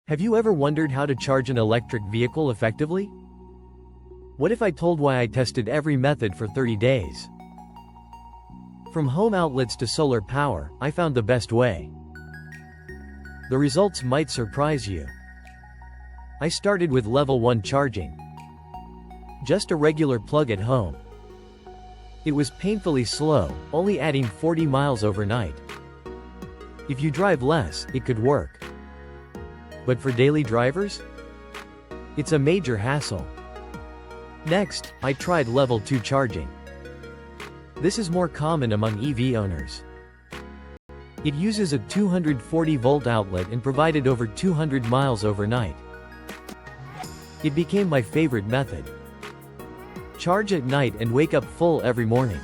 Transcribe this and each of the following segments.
Have you ever wondered how to charge an electric vehicle effectively? What if I told why I tested every method for 30 days? From home outlets to solar power, I found the best way. The results might surprise you. I started with level 1 charging. Just a regular plug at home. It was painfully slow, only adding 40 miles overnight. If you drive less, it could work. But for daily drivers? It's a major hassle. Next, I tried level 2 charging. This is more common among EV owners. It uses a 240-volt outlet and provided over 200 miles overnight. It became my favorite method. Charge at night and wake up full every morning.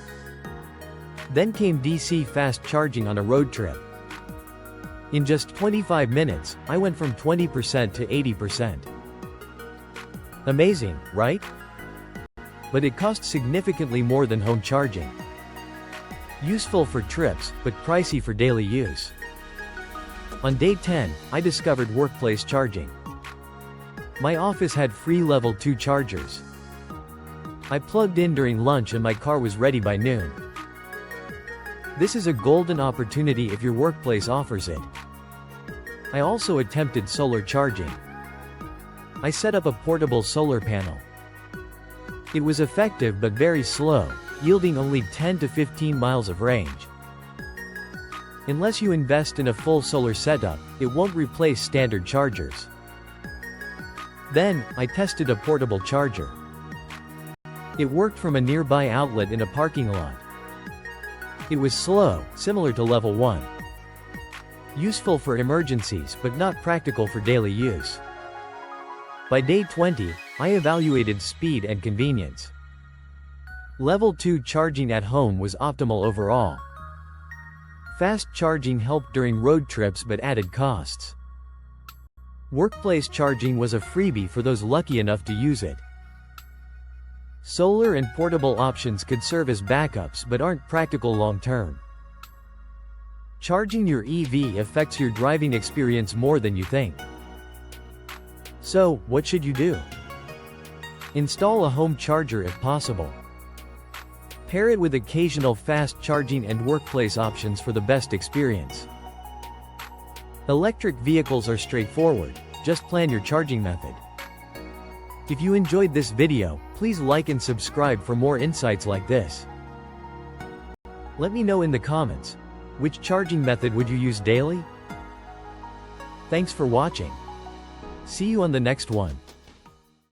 Then came DC fast charging on a road trip. In just 25 minutes, I went from 20% to 80%. Amazing, right? But it costs significantly more than home charging. Useful for trips, but pricey for daily use. On day 10, I discovered workplace charging. My office had free level 2 chargers. I plugged in during lunch and my car was ready by noon. This is a golden opportunity if your workplace offers it. I also attempted solar charging. I set up a portable solar panel. It was effective but very slow, yielding only 10 to 15 miles of range. Unless you invest in a full solar setup, it won't replace standard chargers. Then, I tested a portable charger. It worked from a nearby outlet in a parking lot. It was slow, similar to level 1. Useful for emergencies but not practical for daily use. By day 20, I evaluated speed and convenience. Level 2 charging at home was optimal overall. Fast charging helped during road trips but added costs. Workplace charging was a freebie for those lucky enough to use it. Solar and portable options could serve as backups but aren't practical long-term. Charging your EV affects your driving experience more than you think. So, what should you do? Install a home charger if possible. Pair it with occasional fast charging and workplace options for the best experience. Electric vehicles are straightforward, just plan your charging method. If you enjoyed this video, please like and subscribe for more insights like this. Let me know in the comments, which charging method would you use daily? Thanks for watching. See you on the next one.